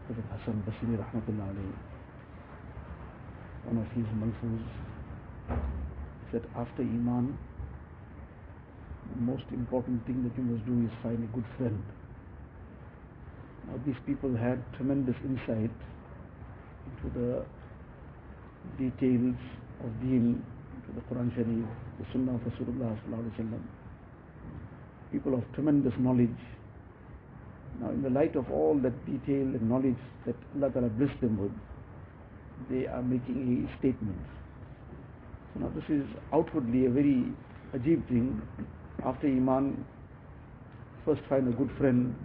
Prophet Hassan Basri Rahmatullah alayhi, one of his malfuz, said after Iman, the most important thing that you must do is find a good friend. Now these people had tremendous insight into the details of Deen, into the Quran Sharif, the Sunnah of Rasulullah sallallahu alaihi wasallam. People of tremendous knowledge. Now in the light of all that detail and knowledge that Allah Ta'ala blessed them with, they are making a statement. So now this is outwardly a very ajib thing. After Iman, first find a good friend.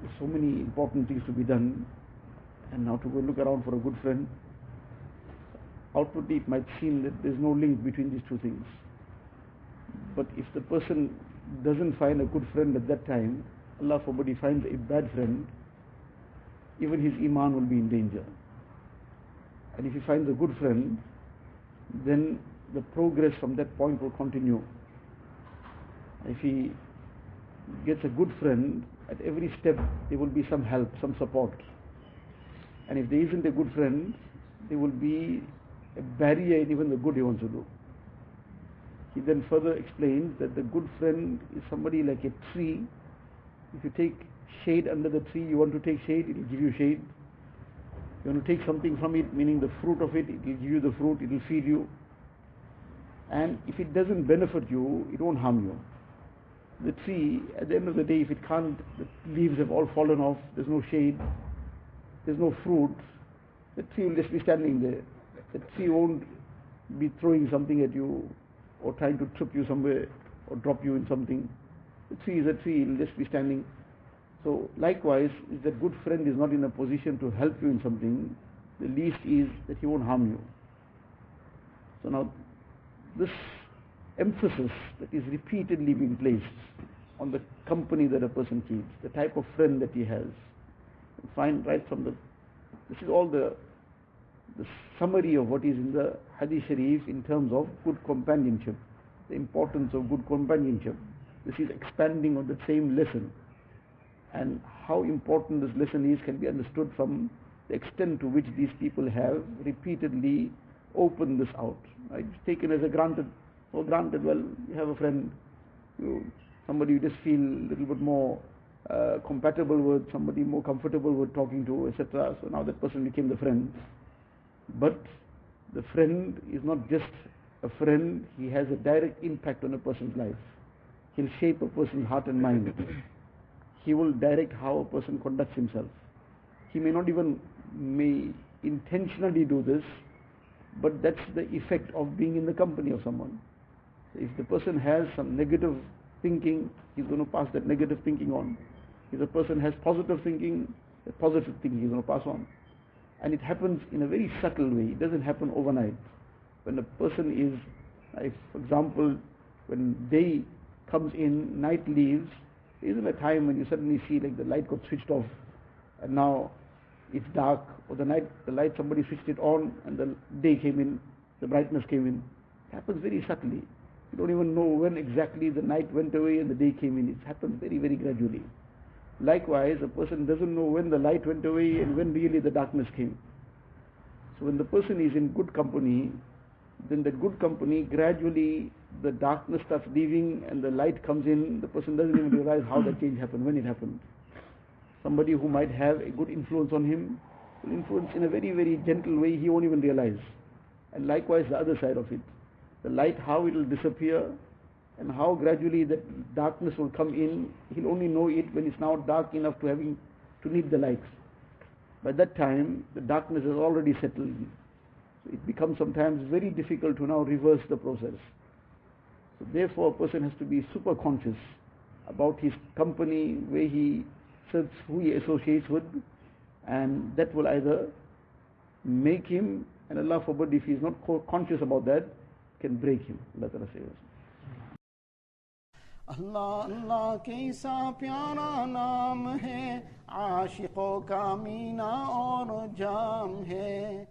There's so many important things to be done, and now to go look around for a good friend. Outwardly it might seem that there's no link between these two things. But if the person doesn't find a good friend at that time, Allah forbid he finds a bad friend, even his Iman will be in danger. And if he finds a good friend, then the progress from that point will continue. If he gets a good friend, at every step there will be some help, some support. And if there isn't a good friend, there will be a barrier in even the good he wants to do. He then further explains that the good friend is somebody like a tree. If you take shade under the tree, you want to take shade, it will give you shade. You want to take something from it, meaning the fruit of it, it will give you the fruit, it will feed you. And if it doesn't benefit you, it won't harm you. The tree, at the end of the day, if it can't, the leaves have all fallen off, there's no shade, there's no fruit, the tree will just be standing there. The tree won't be throwing something at you or trying to trip you somewhere or drop you in something. The tree is a tree, it will just be standing. So likewise, if that good friend is not in a position to help you in something, the least is that he won't harm you. So now, this emphasis that is repeatedly being placed on the company that a person keeps, the type of friend that he has. Find right from this is all the summary of what is in the Hadith Sharif in terms of good companionship, the importance of good companionship. This is expanding on the same lesson. And how important this lesson is can be understood from the extent to which these people have repeatedly opened this out. Right? It's taken as a granted. Well, you have a friend, somebody you just feel a little bit more compatible with, somebody more comfortable with talking to, etc. So now that person became the friend. But the friend is not just a friend, he has a direct impact on a person's life. He'll shape a person's heart and mind. He will direct how a person conducts himself. He may not even intentionally do this, but that's the effect of being in the company of someone. If the person has some negative thinking, he's going to pass that negative thinking on. If the person has positive thinking, the positive thinking he's going to pass on. And it happens in a very subtle way. It doesn't happen overnight. When a person is, like, for example, when day comes in, night leaves, there isn't a time when you suddenly see like the light got switched off and now it's dark, or the light somebody switched it on and the day came in, the brightness came in. It happens very subtly. You don't even know when exactly the night went away and the day came in. It happens very, very gradually. Likewise, a person doesn't know when the light went away and when really the darkness came. So when the person is in good company, then that good company, gradually the darkness starts leaving and the light comes in. The person doesn't even realize how that change happened, when it happened. Somebody who might have a good influence on him will influence in a very, very gentle way, he won't even realize. And likewise the other side of it. The light, how it will disappear and how gradually that darkness will come in, he'll only know it when it's now dark enough to need the light. By that time, the darkness has already settled in. So it becomes sometimes very difficult to now reverse the process. So therefore, a person has to be super conscious about his company, where he sits, who he associates with, and that will either make him, and Allah forbid if he is not conscious about that, can break him. Allah Ta'ala says. अल्लाह अल्लाह कैसा प्यारा नाम है, आशिकों का मीना और जाम है।